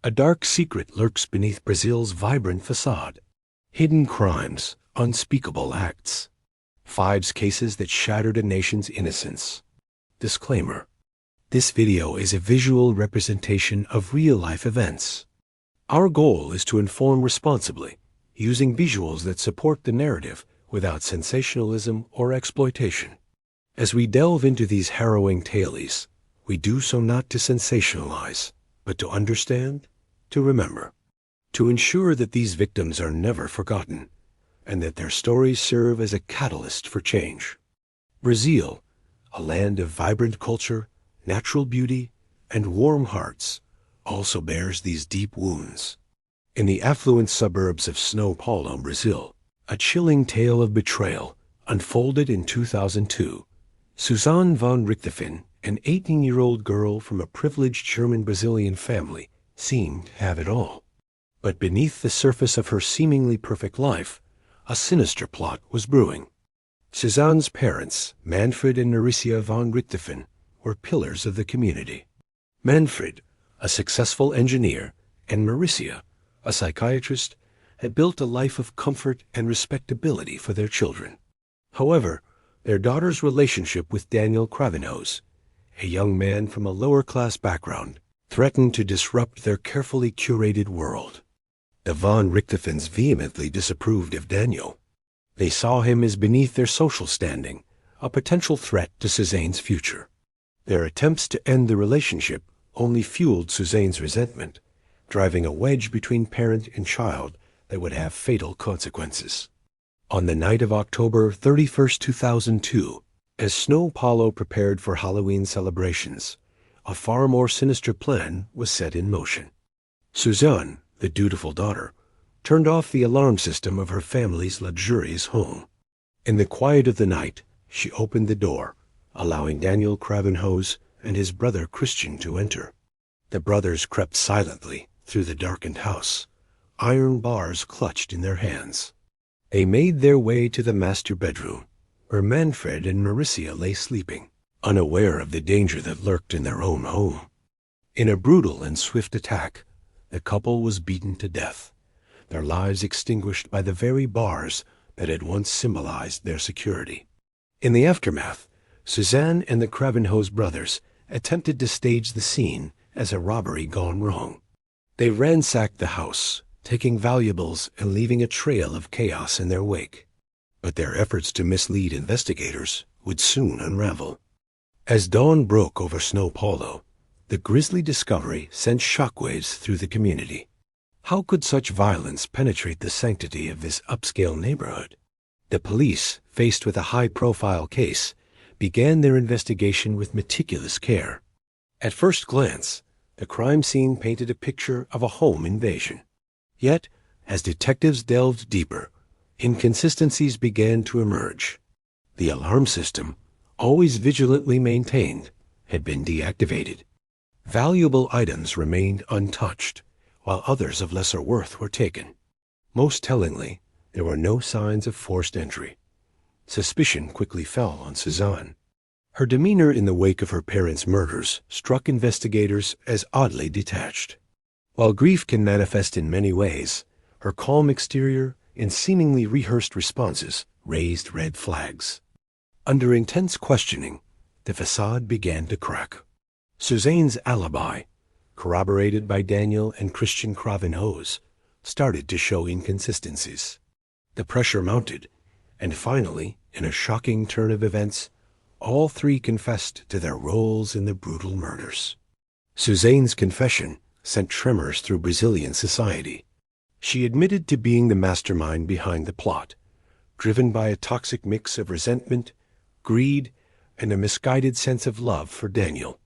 A dark secret lurks beneath Brazil's vibrant facade. Hidden crimes, unspeakable acts. 5 cases that shattered a nation's innocence. Disclaimer. This video is a visual representation of real-life events. Our goal is to inform responsibly, using visuals that support the narrative without sensationalism or exploitation. As we delve into these harrowing tales, we do so not to sensationalize, but to understand, to remember, to ensure that these victims are never forgotten, and that their stories serve as a catalyst for change. Brazil, a land of vibrant culture, natural beauty, and warm hearts, also bears these deep wounds. In the affluent suburbs of São Paulo, Brazil, a chilling tale of betrayal unfolded in 2002. Suzanne von Richthofen, an 18-year-old girl from a privileged German-Brazilian family, seemed to have it all. But beneath the surface of her seemingly perfect life, a sinister plot was brewing. Suzanne's parents, Manfred and Maricia von Richthofen, were pillars of the community. Manfred, a successful engineer, and Maricia, a psychiatrist, had built a life of comfort and respectability for their children. However, their daughter's relationship with Daniel Cravinhos, a young man from a lower-class background, threatened to disrupt their carefully curated world. The von Richthofens vehemently disapproved of Daniel. They saw him as beneath their social standing, a potential threat to Suzanne's future. Their attempts to end the relationship only fueled Suzanne's resentment, driving a wedge between parent and child that would have fatal consequences. On the night of October 31, 2002, as São Paulo prepared for Halloween celebrations, a far more sinister plan was set in motion. Suzanne, the dutiful daughter, turned off the alarm system of her family's luxurious home. In the quiet of the night, she opened the door, allowing Daniel Cravinhos and his brother Christian to enter. The brothers crept silently through the darkened house, iron bars clutched in their hands. They made their way to the master bedroom, where Manfred and Maricia lay sleeping, unaware of the danger that lurked in their own home. In a brutal and swift attack, the couple was beaten to death, their lives extinguished by the very bars that had once symbolized their security. In the aftermath, Suzanne and the Cravinhos brothers attempted to stage the scene as a robbery gone wrong. They ransacked the house, taking valuables and leaving a trail of chaos in their wake. But their efforts to mislead investigators would soon unravel. As dawn broke over São Paulo, the grisly discovery sent shockwaves through the community. How could such violence penetrate the sanctity of this upscale neighborhood? The police, faced with a high-profile case, began their investigation with meticulous care. At first glance, the crime scene painted a picture of a home invasion. Yet, as detectives delved deeper, inconsistencies began to emerge. The alarm system, always vigilantly maintained, had been deactivated. Valuable items remained untouched, while others of lesser worth were taken. Most tellingly, there were no signs of forced entry. Suspicion quickly fell on Suzanne. Her demeanor in the wake of her parents' murders struck investigators as oddly detached. While grief can manifest in many ways, her calm exterior and seemingly rehearsed responses raised red flags. Under intense questioning, the facade began to crack. Suzanne's alibi, corroborated by Daniel and Christian Cravinhos, started to show inconsistencies. The pressure mounted, and finally, in a shocking turn of events, all three confessed to their roles in the brutal murders. Suzanne's confession sent tremors through Brazilian society. She admitted to being the mastermind behind the plot, driven by a toxic mix of resentment, greed, and a misguided sense of love for Daniel.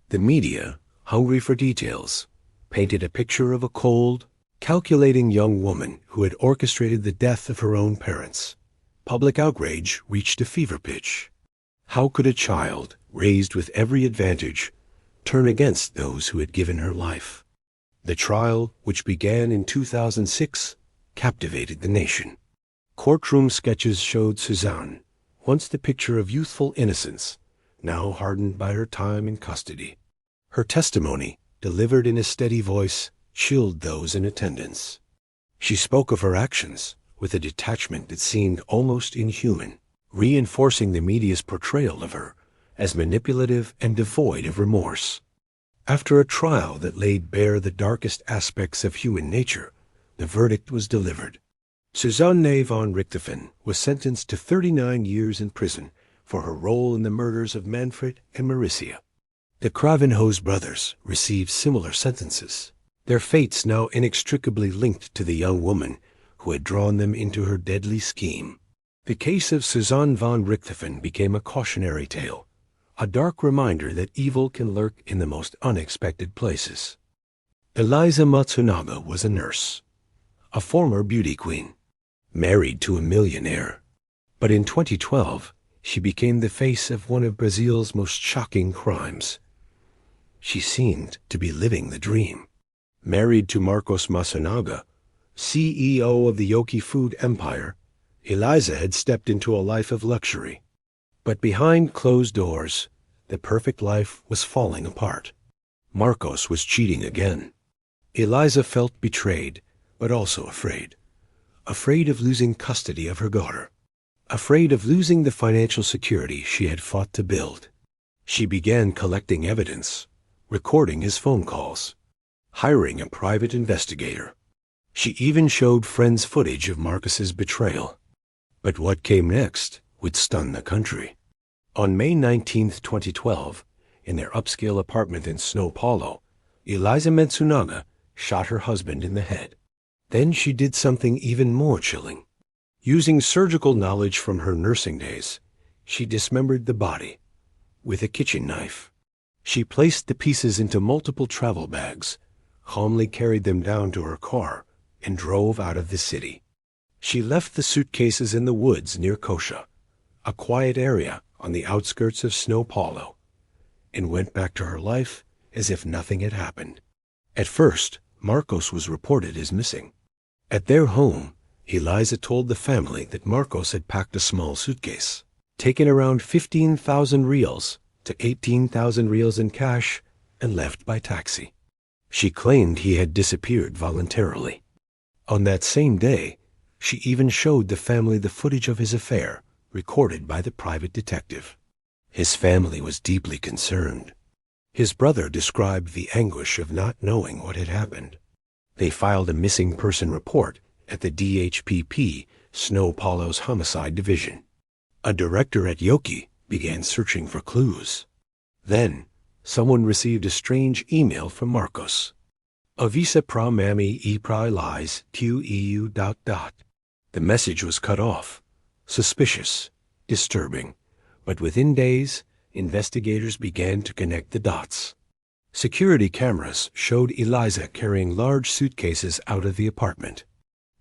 The media, hungry for details, painted a picture of a cold, calculating young woman who had orchestrated the death of her own parents. Public outrage reached a fever pitch. How could a child, raised with every advantage, turn against those who had given her life? The trial, which began in 2006, captivated the nation. Courtroom sketches showed Suzanne, once the picture of youthful innocence, now hardened by her time in custody. Her testimony, delivered in a steady voice, chilled those in attendance. She spoke of her actions with a detachment that seemed almost inhuman, reinforcing the media's portrayal of her as manipulative and devoid of remorse. After a trial that laid bare the darkest aspects of human nature, the verdict was delivered. Susanne von Richthofen was sentenced to 39 years in prison for her role in the murders of Manfred and Maricia. The Kravenhose brothers received similar sentences, their fates now inextricably linked to the young woman who had drawn them into her deadly scheme. The case of Susanne von Richthofen became a cautionary tale, a dark reminder that evil can lurk in the most unexpected places. Eliza Matsunaga was a nurse, a former beauty queen, married to a millionaire. But in 2012, she became the face of one of Brazil's most shocking crimes. She seemed to be living the dream. Married to Marcos Matsunaga, CEO of the Yoki food empire, Eliza had stepped into a life of luxury. But behind closed doors, the perfect life was falling apart. Marcos was cheating again. Eliza felt betrayed, but also afraid. Afraid of losing custody of her daughter. Afraid of losing the financial security she had fought to build. She began collecting evidence, recording his phone calls, hiring a private investigator. She even showed friends footage of Marcos's betrayal. But what came next would stun the country. On May 19, 2012, in their upscale apartment in São Paulo, Eliza Matsunaga shot her husband in the head. Then she did something even more chilling. Using surgical knowledge from her nursing days, she dismembered the body with a kitchen knife. She placed the pieces into multiple travel bags, calmly carried them down to her car, and drove out of the city. She left the suitcases in the woods near Coxa, a quiet area on the outskirts of São Paulo, and went back to her life as if nothing had happened. At first, Marcos was reported as missing. At their home, Eliza told the family that Marcos had packed a small suitcase, taken around 15,000 reals to 18,000 reals in cash, and left by taxi. She claimed he had disappeared voluntarily. On that same day, she even showed the family the footage of his affair, recorded by the private detective. His family was deeply concerned. His brother described the anguish of not knowing what had happened. They filed a missing person report at the DHPP, São Paulo's homicide division. A director at Yoki began searching for clues. Then, someone received a strange email from Marcos. Avisa pra mami e pra Eliza QEU ... The message was cut off. Suspicious, disturbing, but within days, investigators began to connect the dots. Security cameras showed Eliza carrying large suitcases out of the apartment.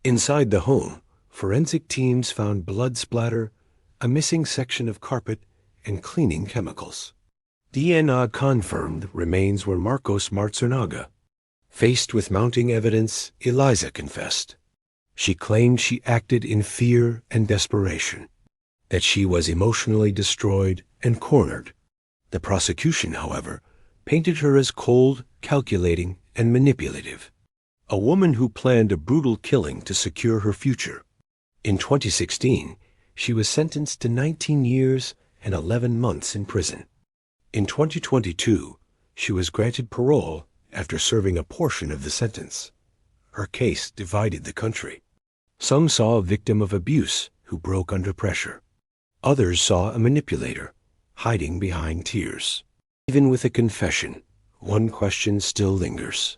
Inside the home, forensic teams found blood splatter, a missing section of carpet, and cleaning chemicals. DNA confirmed remains were Marcos Matsunaga. Faced with mounting evidence, Eliza confessed. She claimed she acted in fear and desperation, that she was emotionally destroyed and cornered. The prosecution, however, painted her as cold, calculating, and manipulative, a woman who planned a brutal killing to secure her future. In 2016, she was sentenced to 19 years and 11 months in prison. In 2022, she was granted parole after serving a portion of the sentence. Her case divided the country. Some saw a victim of abuse who broke under pressure. Others saw a manipulator, hiding behind tears. Even with a confession, one question still lingers.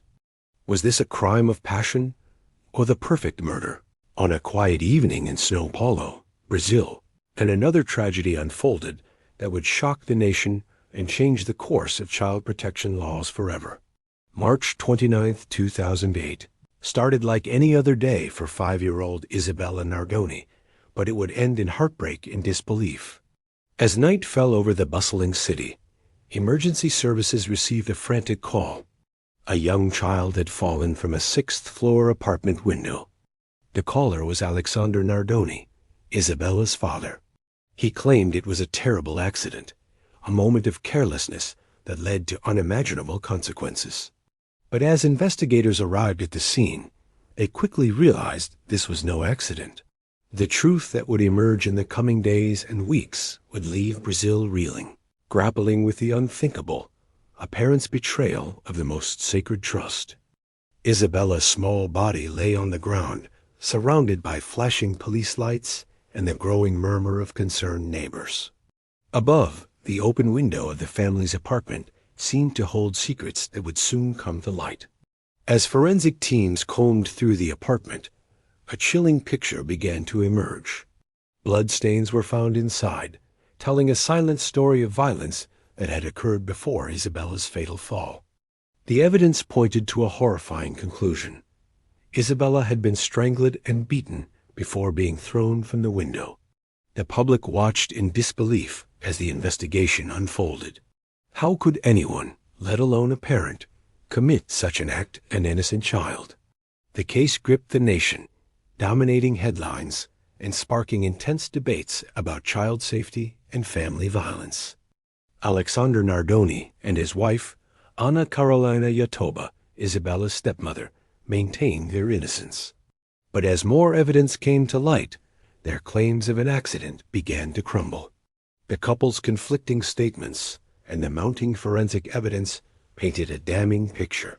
Was this a crime of passion or the perfect murder? On a quiet evening in São Paulo, Brazil, and another tragedy unfolded that would shock the nation and change the course of child protection laws forever. March 29, 2008, started like any other day for 5-year-old Isabella Nardoni, but it would end in heartbreak and disbelief. As night fell over the bustling city, emergency services received a frantic call. A young child had fallen from a 6th-floor apartment window. The caller was Alexander Nardoni, Isabella's father. He claimed it was a terrible accident, a moment of carelessness that led to unimaginable consequences. But as investigators arrived at the scene, they quickly realized this was no accident. The truth that would emerge in the coming days and weeks would leave Brazil reeling, grappling with the unthinkable, a parent's betrayal of the most sacred trust. Isabella's small body lay on the ground, surrounded by flashing police lights and the growing murmur of concerned neighbors. Above, the open window of the family's apartment seemed to hold secrets that would soon come to light. As forensic teams combed through the apartment, a chilling picture began to emerge. Bloodstains were found inside, telling a silent story of violence that had occurred before Isabella's fatal fall. The evidence pointed to a horrifying conclusion. Isabella had been strangled and beaten before being thrown from the window. The public watched in disbelief as the investigation unfolded. How could anyone, let alone a parent, commit such an act an innocent child? The case gripped the nation, dominating headlines and sparking intense debates about child safety and family violence. Alexander Nardoni and his wife, Ana Carolina Jatoba, Isabella's stepmother, maintained their innocence. But as more evidence came to light, their claims of an accident began to crumble. The couple's conflicting statements and the mounting forensic evidence painted a damning picture.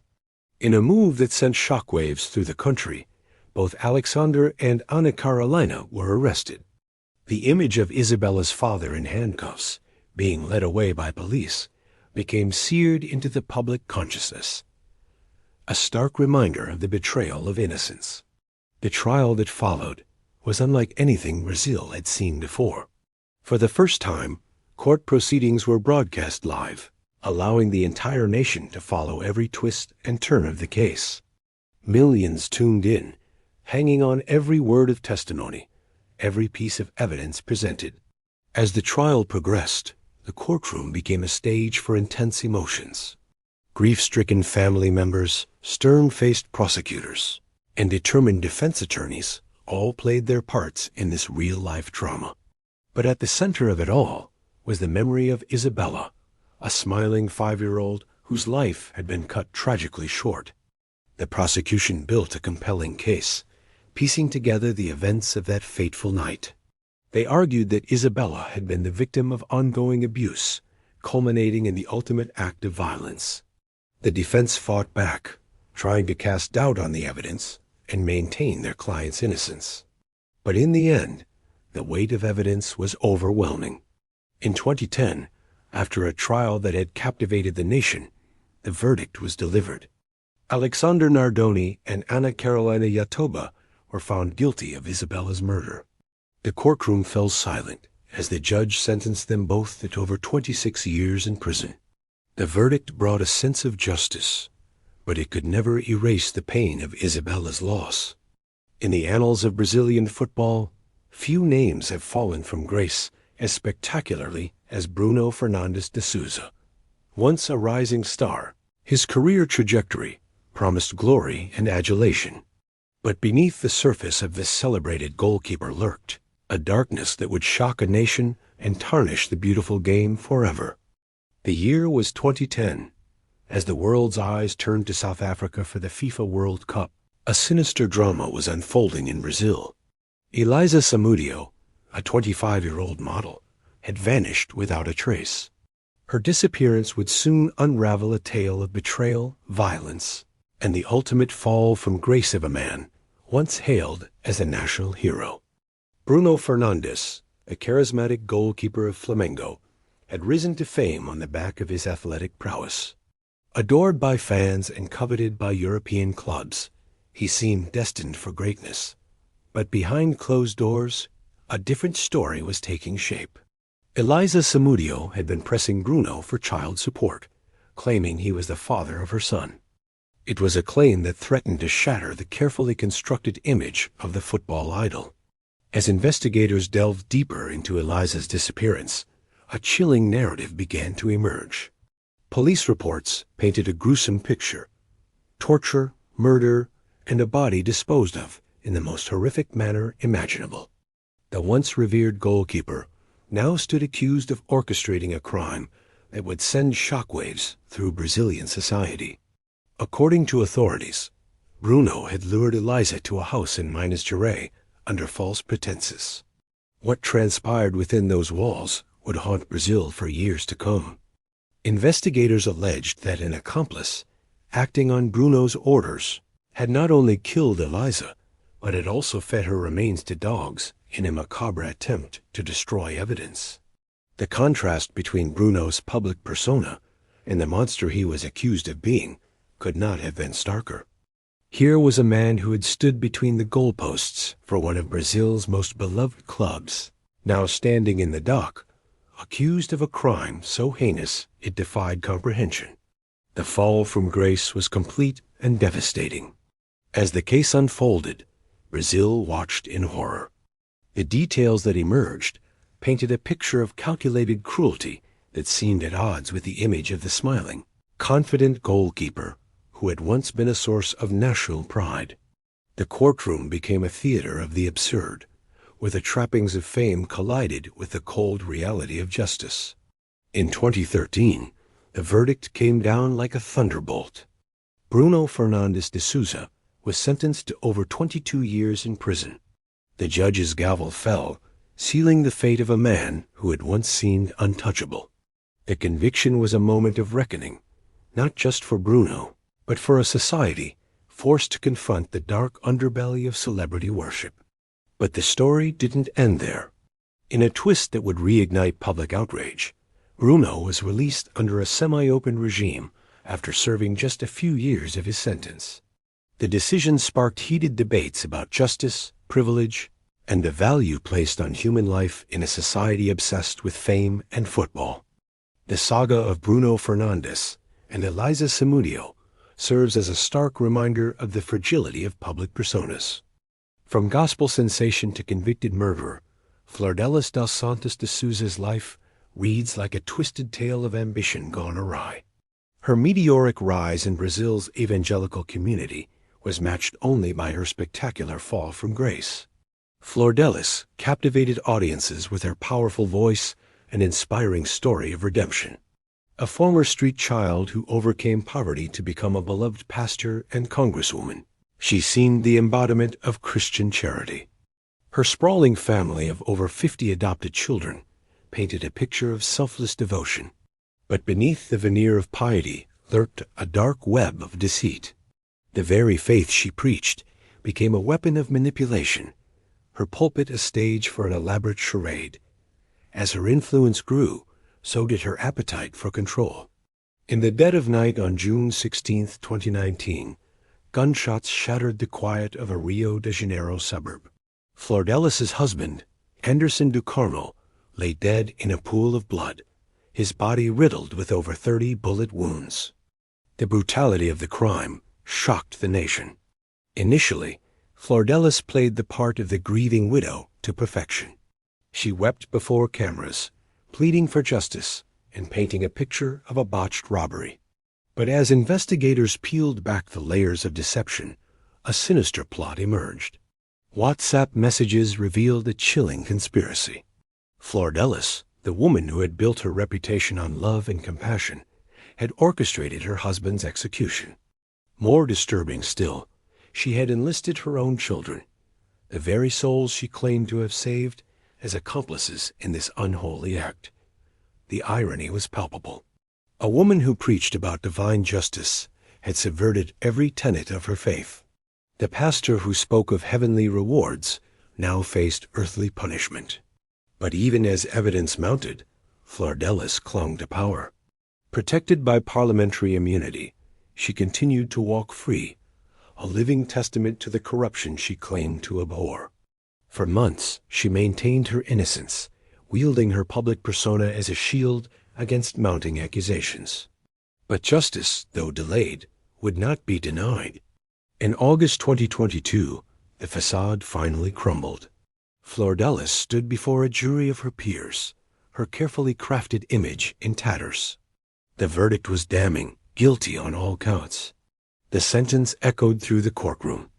In a move that sent shockwaves through the country, both Alexander and Ana Carolina were arrested. The image of Isabella's father in handcuffs, being led away by police, became seared into the public consciousness, a stark reminder of the betrayal of innocence. The trial that followed was unlike anything Brazil had seen before. For the first time, court proceedings were broadcast live, allowing the entire nation to follow every twist and turn of the case. Millions tuned in, hanging on every word of testimony, every piece of evidence presented. As the trial progressed, the courtroom became a stage for intense emotions. Grief-stricken family members, stern-faced prosecutors, and determined defense attorneys all played their parts in this real-life drama. But at the center of it all was the memory of Isabella, a smiling 5-year-old whose life had been cut tragically short. The prosecution built a compelling case, piecing together the events of that fateful night. They argued that Isabella had been the victim of ongoing abuse, culminating in the ultimate act of violence. The defense fought back, trying to cast doubt on the evidence and maintain their client's innocence. But in the end, the weight of evidence was overwhelming. In 2010, after a trial that had captivated the nation, the verdict was delivered. Alexander Nardoni and Ana Carolina Jatoba were found guilty of Isabella's murder. The courtroom fell silent as the judge sentenced them both to over 26 years in prison. The verdict brought a sense of justice, but it could never erase the pain of Isabella's loss. In the annals of Brazilian football, few names have fallen from grace as spectacularly as Bruno Fernandes de Souza. Once a rising star, his career trajectory promised glory and adulation. But beneath the surface of this celebrated goalkeeper lurked a darkness that would shock a nation and tarnish the beautiful game forever. The year was 2010. As the world's eyes turned to South Africa for the FIFA World Cup, a sinister drama was unfolding in Brazil. Eliza Matsunaga, a 25-year-old model, had vanished without a trace. Her disappearance would soon unravel a tale of betrayal, violence, and the ultimate fall from grace of a man once hailed as a national hero. Bruno Fernandes, a charismatic goalkeeper of Flamengo, had risen to fame on the back of his athletic prowess. Adored by fans and coveted by European clubs, he seemed destined for greatness. But behind closed doors, a different story was taking shape. Eliza Matsunaga had been pressing Bruno for child support, claiming he was the father of her son. It was a claim that threatened to shatter the carefully constructed image of the football idol. As investigators delved deeper into Eliza's disappearance, a chilling narrative began to emerge. Police reports painted a gruesome picture: torture, murder, and a body disposed of in the most horrific manner imaginable. The once revered goalkeeper now stood accused of orchestrating a crime that would send shockwaves through Brazilian society. According to authorities, Bruno had lured Eliza to a house in Minas Gerais under false pretenses. What transpired within those walls would haunt Brazil for years to come. Investigators alleged that an accomplice, acting on Bruno's orders, had not only killed Eliza, but had also fed her remains to dogs in a macabre attempt to destroy evidence. The contrast between Bruno's public persona and the monster he was accused of being could not have been starker. Here was a man who had stood between the goalposts for one of Brazil's most beloved clubs, now standing in the dock, accused of a crime so heinous it defied comprehension. The fall from grace was complete and devastating. As the case unfolded, Brazil watched in horror. The details that emerged painted a picture of calculated cruelty that seemed at odds with the image of the smiling, confident goalkeeper who had once been a source of national pride. The courtroom became a theater of the absurd, where the trappings of fame collided with the cold reality of justice. In 2013, the verdict came down like a thunderbolt. Bruno Fernandes de Souza was sentenced to over 22 years in prison. The judge's gavel fell, sealing the fate of a man who had once seemed untouchable. The conviction was a moment of reckoning, not just for Bruno, but for a society forced to confront the dark underbelly of celebrity worship. But the story didn't end there. In a twist that would reignite public outrage, Bruno was released under a semi-open regime after serving just a few years of his sentence. The decision sparked heated debates about justice, privilege, and the value placed on human life in a society obsessed with fame and football. The saga of Bruno Fernandes and Eliza Matsunaga serves as a stark reminder of the fragility of public personas. From gospel sensation to convicted murderer, Flordelis dos Santos de Souza's life reads like a twisted tale of ambition gone awry. Her meteoric rise in Brazil's evangelical community was matched only by her spectacular fall from grace. Flordelis captivated audiences with her powerful voice and inspiring story of redemption. A former street child who overcame poverty to become a beloved pastor and congresswoman, she seemed the embodiment of Christian charity. Her sprawling family of over 50 adopted children painted a picture of selfless devotion. But beneath the veneer of piety lurked a dark web of deceit. The very faith she preached became a weapon of manipulation, her pulpit a stage for an elaborate charade. As her influence grew, so did her appetite for control. In the dead of night on June 16, 2019, gunshots shattered the quiet of a Rio de Janeiro suburb. Flordelis' husband, Henderson do Carmo, lay dead in a pool of blood, his body riddled with over 30 bullet wounds. The brutality of the crime shocked the nation. Initially, Flordelis played the part of the grieving widow to perfection. She wept before cameras, pleading for justice and painting a picture of a botched robbery. But as investigators peeled back the layers of deception, a sinister plot emerged. WhatsApp messages revealed a chilling conspiracy. Flordelis, the woman who had built her reputation on love and compassion, had orchestrated her husband's execution. More disturbing still, she had enlisted her own children, the very souls she claimed to have saved, as accomplices in this unholy act. The irony was palpable. A woman who preached about divine justice had subverted every tenet of her faith. The pastor who spoke of heavenly rewards now faced earthly punishment. But even as evidence mounted, Flordelis clung to power. Protected by parliamentary immunity, she continued to walk free, a living testament to the corruption she claimed to abhor. For months, she maintained her innocence, wielding her public persona as a shield against mounting accusations. But justice, though delayed, would not be denied. In August 2022, the facade finally crumbled. Flordelis stood before a jury of her peers, her carefully crafted image in tatters. The verdict was damning, guilty on all counts. The sentence echoed through the courtroom,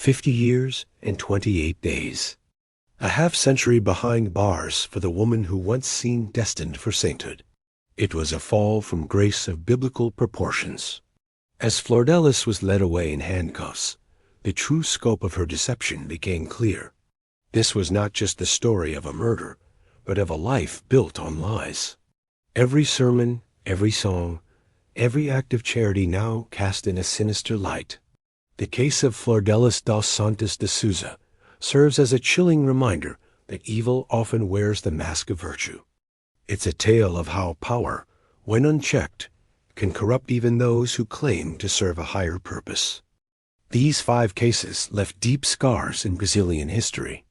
50 years and 28 days. A half-century behind bars for the woman who once seemed destined for sainthood. It was a fall from grace of biblical proportions. As Flordelis was led away in handcuffs, the true scope of her deception became clear. This was not just the story of a murder, but of a life built on lies. Every sermon, every song, every act of charity now cast in a sinister light. The case of Flordelis dos Santos de Souza serves as a chilling reminder that evil often wears the mask of virtue. It's a tale of how power, when unchecked, can corrupt even those who claim to serve a higher purpose. These 5 cases left deep scars in Brazilian history.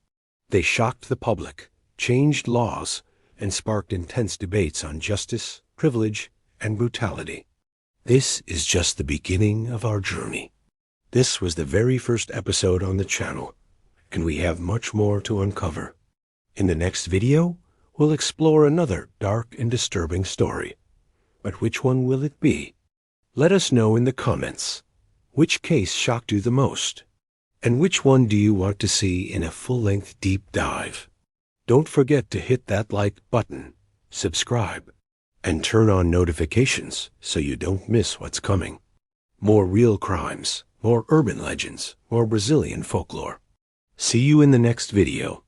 They shocked the public, changed laws, and sparked intense debates on justice, privilege, and brutality. This is just the beginning of our journey. This was the very first episode on the channel, and we have much more to uncover. In the next video, we'll explore another dark and disturbing story. But which one will it be? Let us know in the comments. Which case shocked you the most? And which one do you want to see in a full-length deep dive? Don't forget to hit that like button, subscribe, and turn on notifications so you don't miss what's coming. More real crimes, more urban legends, more Brazilian folklore. See you in the next video.